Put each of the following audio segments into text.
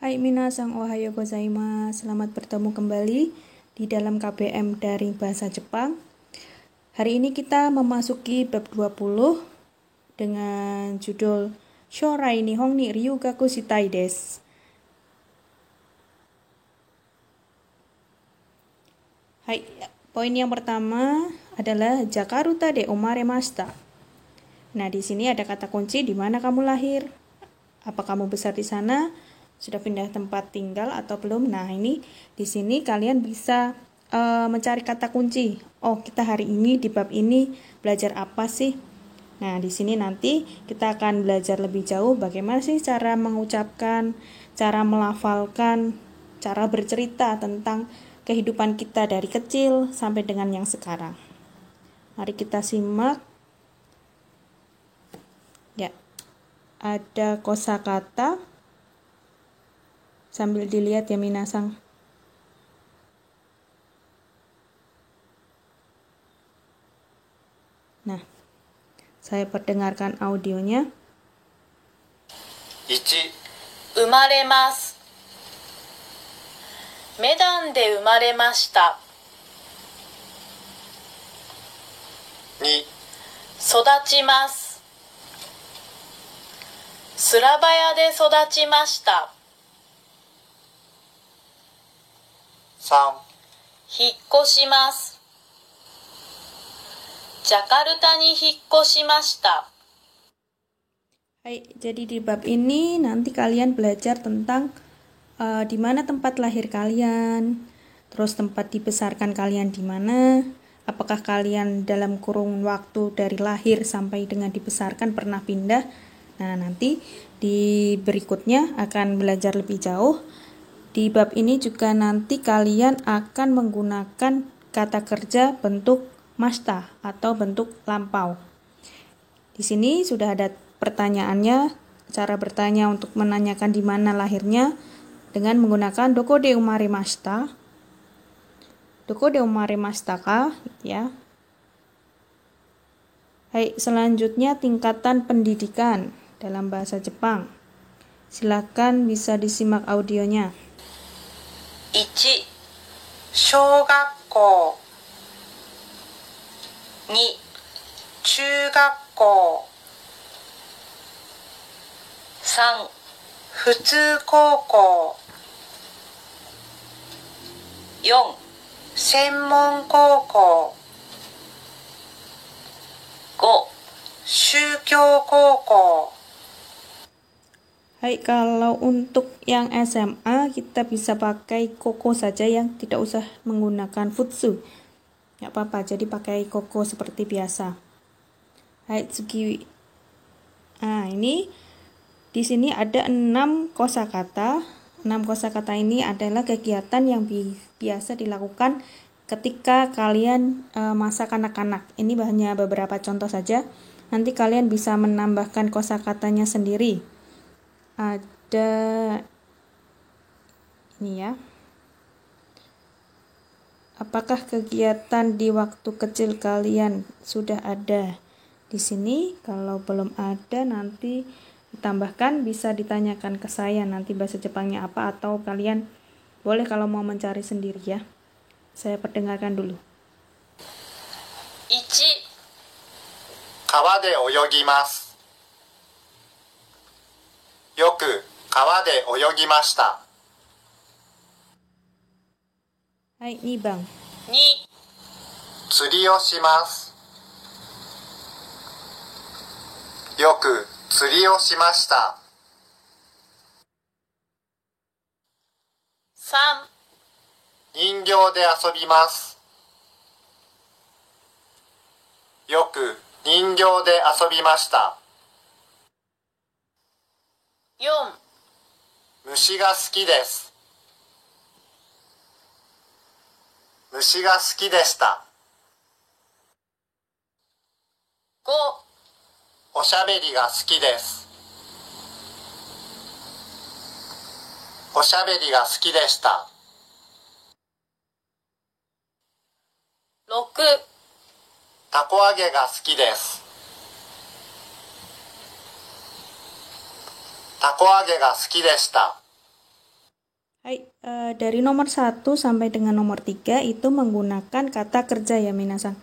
Hai minasang ohayo gozaimasu. Selamat bertemu kembali di dalam KBM Daring Bahasa Jepang. Hari ini kita memasuki bab 20 dengan judul Shorai Nihon ni Ryugaku shitai desu. Hai, poin yang pertama adalah Jakarta de omaremashita. Nah, di sini ada kata kunci di mana kamu lahir. Apa kamu besar di sana? Sudah pindah tempat tinggal atau belum? Nah, ini di sini kalian bisa mencari kata kunci. Oh, kita hari ini di bab ini belajar apa sih? Nah, di sini nanti kita akan belajar lebih jauh bagaimana sih cara mengucapkan, cara melafalkan, cara bercerita tentang kehidupan kita dari kecil sampai dengan yang sekarang. Mari kita simak. Ya, ada kosakata. Sambil dilihat ya minasang. Nah, saya perdengarkan audionya. 1. 生まれます。メダンで生まれました。2. 育ちます。スラバヤで育ちました。3. 引っ越します。ジャカルタに引っ越しました。Hai, jadi di bab ini nanti kalian belajar tentang di mana tempat lahir kalian, terus tempat dibesarkan kalian di mana, apakah kalian dalam kurun waktu dari lahir sampai dengan dibesarkan pernah pindah. Nah, nanti di berikutnya akan belajar lebih jauh. Di bab ini juga nanti kalian akan menggunakan kata kerja bentuk mashita atau bentuk lampau. Di sini sudah ada pertanyaannya, cara bertanya untuk menanyakan di mana lahirnya dengan menggunakan doko de umaremashita. Doko de umaremashita ka, ya. Hai, selanjutnya tingkatan pendidikan dalam bahasa Jepang. Silakan bisa disimak audionya. 1. 小学校。2. 中学校。3. 普通高校。4. 専門高校。5. 宗教高校。Hai, kalau untuk yang SMA kita bisa pakai koko saja yang tidak usah menggunakan futsu. Nggak apa-apa, jadi pakai koko seperti biasa. Hai, tsugi. Nah, ini di sini ada 6 kosakata. 6 kosakata ini adalah kegiatan yang biasa dilakukan ketika kalian masa kanak-kanak. Ini hanya beberapa contoh saja. Nanti kalian bisa menambahkan kosakatanya sendiri. Ada ini ya. Apakah kegiatan di waktu kecil kalian sudah ada di sini? Kalau belum ada nanti ditambahkan, bisa ditanyakan ke saya nanti bahasa Jepangnya apa, atau kalian boleh kalau mau mencari sendiri ya. Saya perdengarkan dulu. 1. 川で泳ぎます。よく川で泳ぎました。Hai, ini Bang. 2. 釣りをします。よく釣りをしました。3. 人形で遊びます。よく人形で遊びました。4. 虫が好きです。虫が好きでした。5. おしゃべりが好きです。おしゃべりが好きでした。6. たこ揚げが好きです。たこ揚げが好きでした。Hai, dari nomor 1 sampai dengan nomor 3 itu menggunakan kata kerja ya minasan.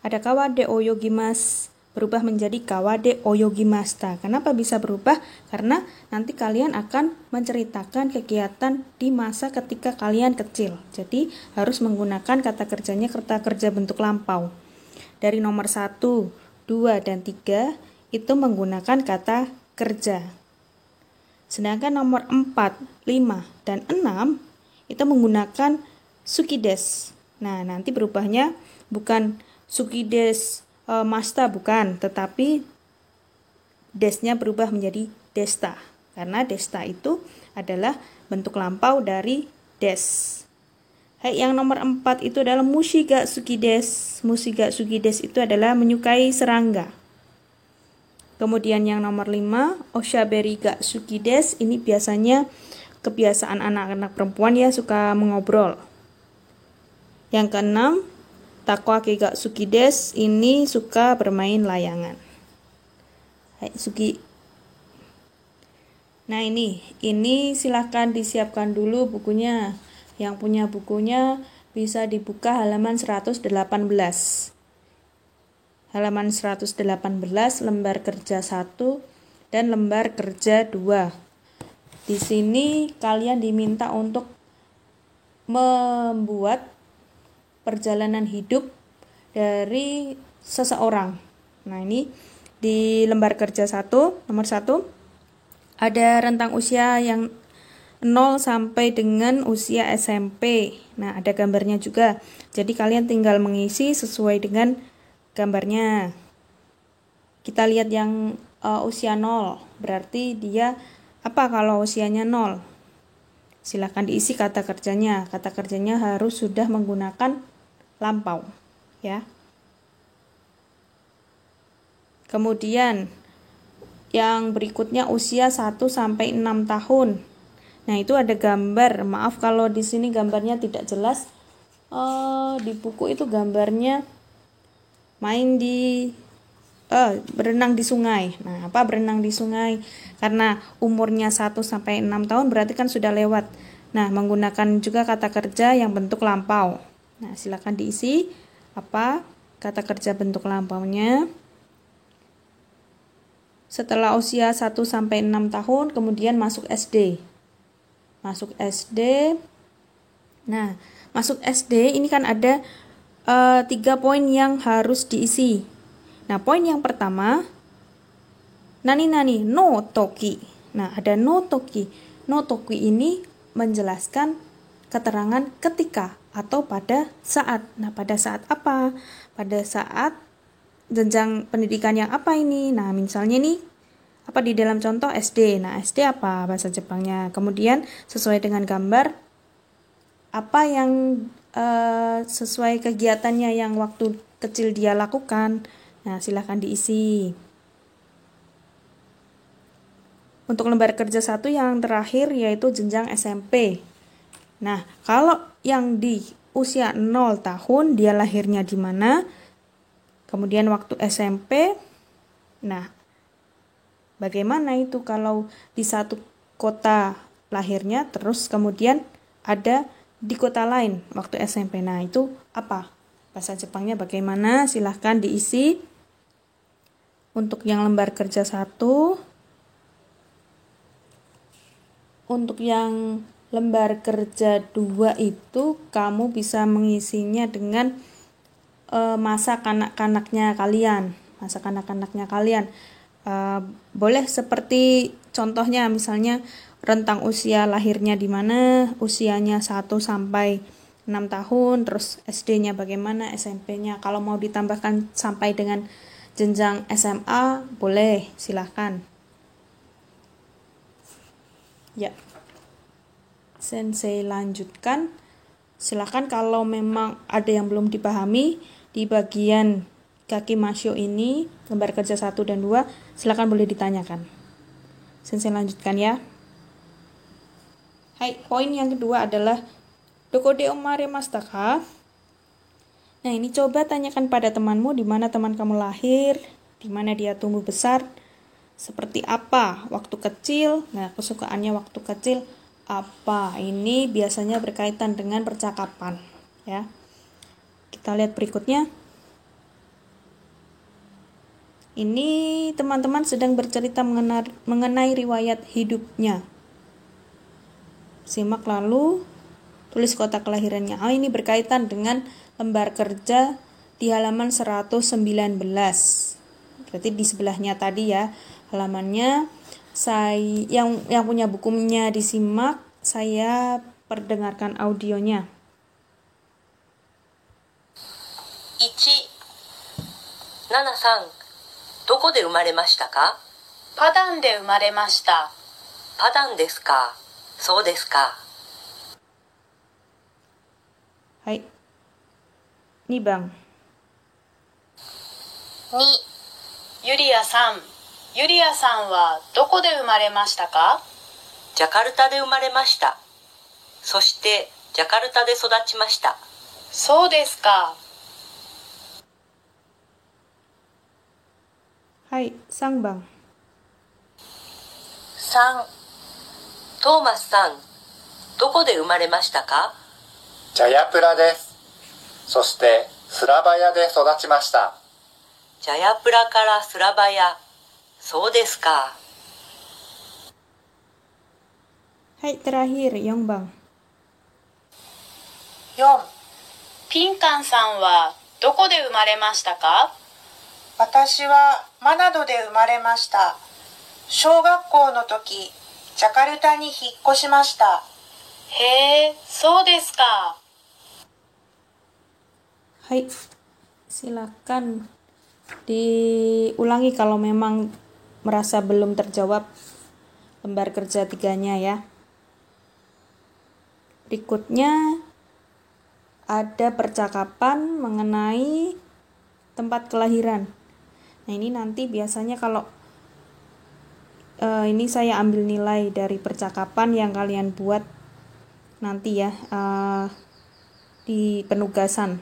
Ada kawade oyogimasu berubah menjadi kawade oyogimashita. Kenapa bisa berubah? Karena nanti kalian akan menceritakan kegiatan di masa ketika kalian kecil. Jadi harus menggunakan kata kerjanya kata kerja bentuk lampau. Dari nomor 1, 2, dan 3 itu menggunakan kata kerja. Sedangkan nomor 4, 5, dan 6 itu menggunakan sukides. Nah, nanti berubahnya bukan sukides masta bukan, tetapi desnya berubah menjadi desta. Karena desta itu adalah bentuk lampau dari des. Hai, yang nomor 4 itu adalah mushiga sukides. Mushiga sukides itu adalah menyukai serangga. Kemudian yang nomor 5, oshaberi ga suki desu. Ini biasanya kebiasaan anak-anak perempuan ya, suka mengobrol. Yang keenam, takoake ga suki desu. Ini suka bermain layangan. Hai, suki. Nah ini silahkan disiapkan dulu bukunya. Yang punya bukunya bisa dibuka halaman 118. Halaman 118, lembar kerja 1 dan lembar kerja 2. Di sini kalian diminta untuk membuat perjalanan hidup dari seseorang. Nah, ini di lembar kerja 1, nomor 1, ada rentang usia yang 0 sampai dengan usia SMP. Nah, ada gambarnya juga. Jadi kalian tinggal mengisi sesuai dengan gambarnya. Kita lihat yang usia 0, berarti dia apa kalau usianya 0? Silahkan diisi kata kerjanya. Kata kerjanya harus sudah menggunakan lampau, ya. Kemudian yang berikutnya usia 1 sampai 6 tahun. Nah, itu ada gambar. Maaf kalau di sini gambarnya tidak jelas. Di buku itu gambarnya berenang di sungai. Nah, apa berenang di sungai? Karena umurnya 1 sampai 6 tahun berarti kan sudah lewat. Nah, menggunakan juga kata kerja yang bentuk lampau. Nah, silakan diisi apa kata kerja bentuk lampaunya. Setelah usia 1 sampai 6 tahun kemudian masuk SD. Masuk SD. Nah, masuk SD ini kan ada 3 poin yang harus diisi. Nah, poin yang pertama, nani no toki. Nah, ada no toki. No toki ini menjelaskan keterangan ketika atau pada saat. Nah, pada saat apa? Pada saat jenjang pendidikan yang apa ini? Nah, misalnya nih, apa di dalam contoh SD. Nah, SD apa bahasa Jepangnya? Kemudian sesuai dengan gambar, apa yang sesuai kegiatannya yang waktu kecil dia lakukan. Nah, silakan diisi. Untuk lembar kerja 1 yang terakhir yaitu jenjang SMP. Nah, kalau yang di usia 0 tahun dia lahirnya di mana? Kemudian waktu SMP. Nah, bagaimana itu kalau di satu kota lahirnya terus kemudian ada di kota lain waktu SMP. Nah, itu apa? Bahasa Jepangnya bagaimana? Silahkan diisi. Untuk yang lembar kerja 1. Untuk yang lembar kerja 2 itu kamu bisa mengisinya dengan masa kanak-kanaknya kalian. Masa kanak-kanaknya kalian. Boleh seperti contohnya misalnya rentang usia lahirnya di mana, usianya 1 sampai 6 tahun, terus SD-nya bagaimana, SMP-nya. Kalau mau ditambahkan sampai dengan jenjang SMA, boleh, silahkan. Ya. Sensei lanjutkan. Silahkan kalau memang ada yang belum dipahami di bagian kaki masyo ini, lembar kerja 1 dan 2, silahkan boleh ditanyakan. Sensei lanjutkan ya. Hai, poin yang kedua adalah dokode omaremashita ka? Nah, ini coba tanyakan pada temanmu di mana teman kamu lahir, di mana dia tumbuh besar, seperti apa waktu kecil. Nah, kesukaannya waktu kecil apa. Ini biasanya berkaitan dengan percakapan, ya. Kita lihat berikutnya. Ini teman-teman sedang bercerita mengenai riwayat hidupnya. Simak lalu tulis kota kelahirannya. Ini berkaitan dengan lembar kerja di halaman 119. Berarti di sebelahnya tadi ya halamannya. Yang punya bukunya disimak, saya perdengarkan audionya. 1、ナナさん、どこで生まれましたか？パダンで生まれました。パダンですか。そうですか。はい。2番。2、ユリアさん。ユリアさんはどこで生まれましたか？ジャカルタで生まれました。そしてジャカルタで育ちました。そうですか。はい、3番。3、トーマスさん、どこで生まれましたか？ジャヤプラです。そしてスラバヤで育ちました。ジャヤプラからスラバヤ。そうですか。はい、terakhir, 4番。4、ピンカンさんはどこで生まれましたか？私はマナドで生まれました。小学校の時、ジャカルタに引っ越しました。へえ、そうですか。はい、silakan diulangi kalau memang merasa belum terjawab lembar kerja 3-nya ya. Berikutnya ada percakapan mengenai tempat kelahiran. Nah, ini nanti biasanya kalau ini saya ambil nilai dari percakapan yang kalian buat nanti ya di penugasan.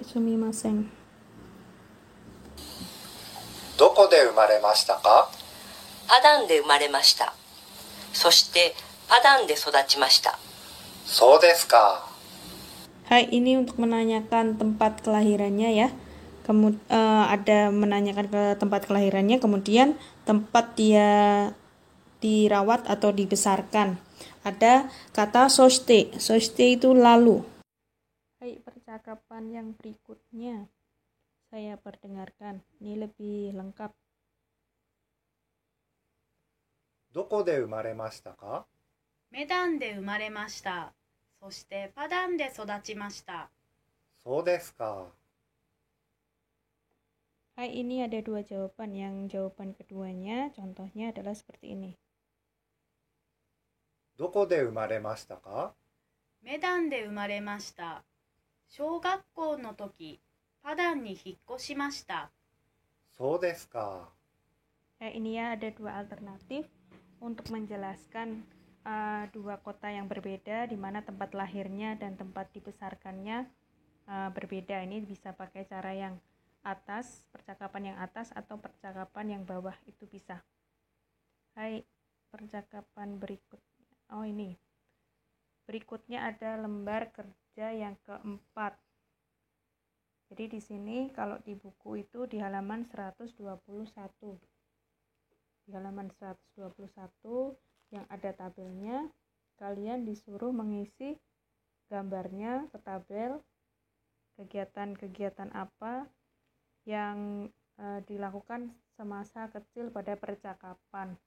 Sumimasen. どこで生まれましたか？パダンで生まれました。そしてパダンで育ちました。そうですか。Hai, ini untuk menanyakan tempat kelahirannya ya. Ada menanyakan ke tempat kelahirannya, kemudian tempat dia dirawat atau dibesarkan. Ada kata soste. Soste itu lalu. Hai, percakapan yang berikutnya saya perdengarkan. Ini lebih lengkap. どこで生まれましたか？メダンで生まれました。そしてパダンで育ちました。そうですか。Hai, ini ada 2 jawaban. Yang jawaban keduanya contohnya adalah seperti ini. どこで生まれましたか？メダンで生まれました。小学校の時、パダンに引っ越しました。そうですか。Ini ya ada 2 alternatif untuk menjelaskan 2 kota yang berbeda di mana tempat lahirnya dan tempat dibesarkannya berbeda. Ini bisa pakai cara yang atas, percakapan yang atas atau percakapan yang bawah, itu bisa. Hai, percakapan berikutnya. Oh, ini. Berikutnya ada lembar kerja yang keempat. Jadi di sini kalau di buku itu di halaman 121. Di halaman 121 yang ada tabelnya, kalian disuruh mengisi gambarnya ke tabel, kegiatan-kegiatan apa yang dilakukan semasa kecil pada percakapan.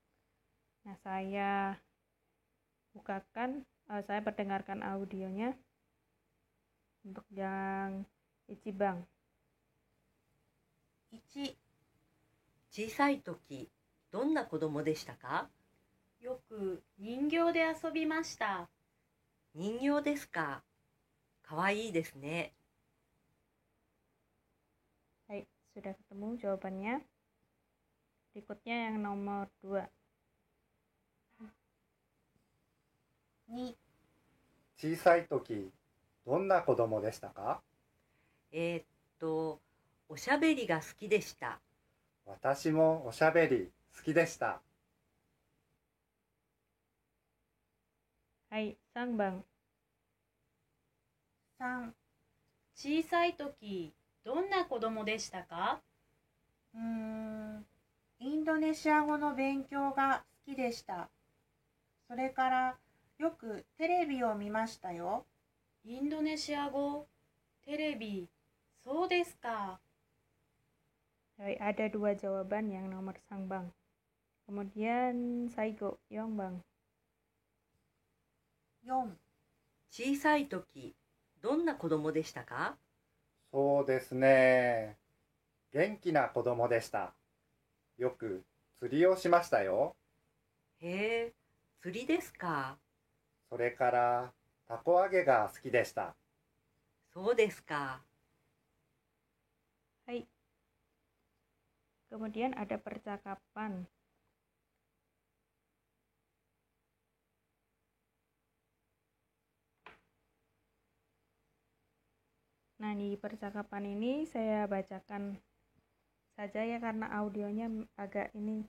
Nah, saya bukakan, saya perdengarkan audionya untuk yang Ichibang. 1、小さい時、どんな子供でしたか？よく人形で遊びました。人形ですか。かわいいですね。Baik, sudah ketemu jawabannya. Berikutnya yang nomor 2. 2、小さい時、どんな子供でしたか？おしゃべりが好きでした。私もおしゃべり好きでした。はい、3番。3、小さい時、どんな子供でしたか？インドネシア語の勉強が好きでした。それからよくテレビを見ましたよ。インドネシア語、テレビ、そうですか。Hai, ada 2 jawaban yang nomor sang bang. Kemudian Saigo, Yong bang. 4、小さい時、どんな子供でしたか？そうですね。元気な子供でした。よく釣りをしましたよ。へえ、釣りですか。それからたこ揚げが好きでした。そうですか。Hai. Kemudian ada percakapan. Nah, di percakapan ini saya bacakan saja ya karena audionya agak ini.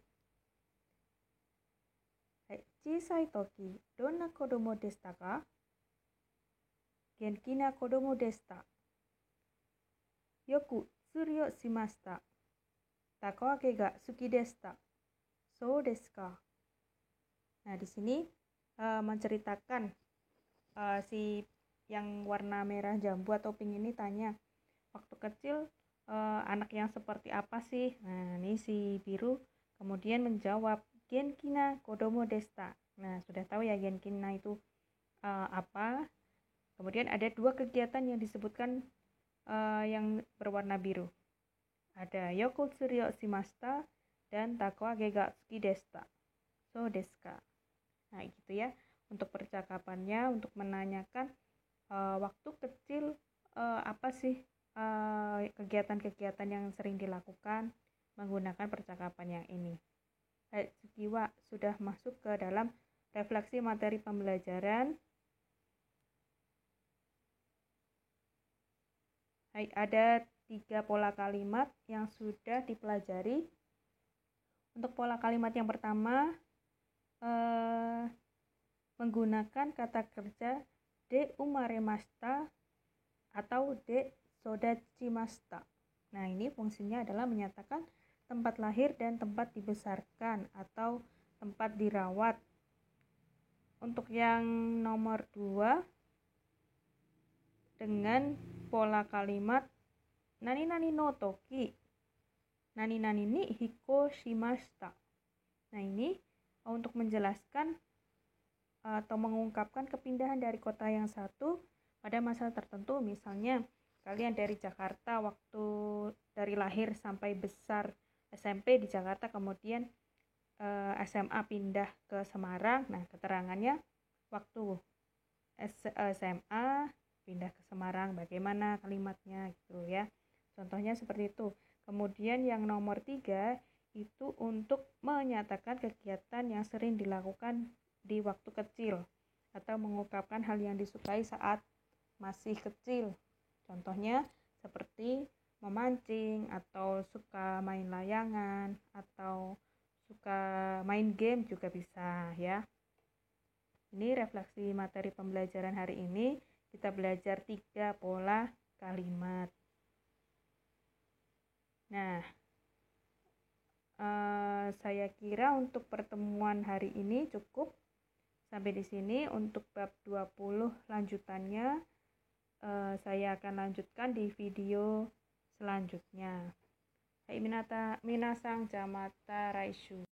Hai, chisai toki, donna kodomo deshita ka? Genki na kodomo deshita. Yoku tsuri o shimashita. Takoyaki ga suki deshita. So desu ka? Nah, di sini menceritakan si yang warna merah jambu atau pink ini tanya, waktu kecil anak yang seperti apa sih? Nah, ini si biru kemudian menjawab, Genkina kodomo deshita. Nah, sudah tahu ya Genkina itu apa. Kemudian ada 2 kegiatan yang disebutkan yang berwarna biru. Ada yoku tsuri o shimashita dan takoyaki ga suki deshita. So desu ka? Nah, gitu ya. Untuk percakapannya, untuk menanyakan waktu kecil apa sih kegiatan-kegiatan yang sering dilakukan menggunakan percakapan yang ini. Tsukiwa sudah masuk ke dalam refleksi materi pembelajaran. Ada 3 pola kalimat yang sudah dipelajari. Untuk pola kalimat yang pertama menggunakan kata kerja de umaremashita atau de sodachimashita. Nah, ini fungsinya adalah menyatakan tempat lahir dan tempat dibesarkan atau tempat dirawat. Untuk yang nomor 2 dengan pola kalimat nani nani no toki, nani nani ni hiko shimashita. Nah, ini untuk menjelaskan atau mengungkapkan kepindahan dari kota yang satu pada masa tertentu. Misalnya kalian dari Jakarta, waktu dari lahir sampai besar SMP di Jakarta, kemudian SMA pindah ke Semarang. Nah, keterangannya waktu SMA pindah ke Semarang bagaimana kalimatnya gitu ya. Contohnya seperti itu. Kemudian yang nomor 3 itu untuk menyatakan kegiatan yang sering dilakukan di waktu kecil atau mengungkapkan hal yang disukai saat masih kecil. Contohnya seperti memancing atau suka main layangan atau suka main game juga bisa ya. Ini refleksi materi pembelajaran hari ini. Kita belajar 3 pola kalimat. Nah, saya kira untuk pertemuan hari ini cukup. Sampai di sini. Untuk bab 20 lanjutannya saya akan lanjutkan di video selanjutnya. Hai minasang jamata raishu.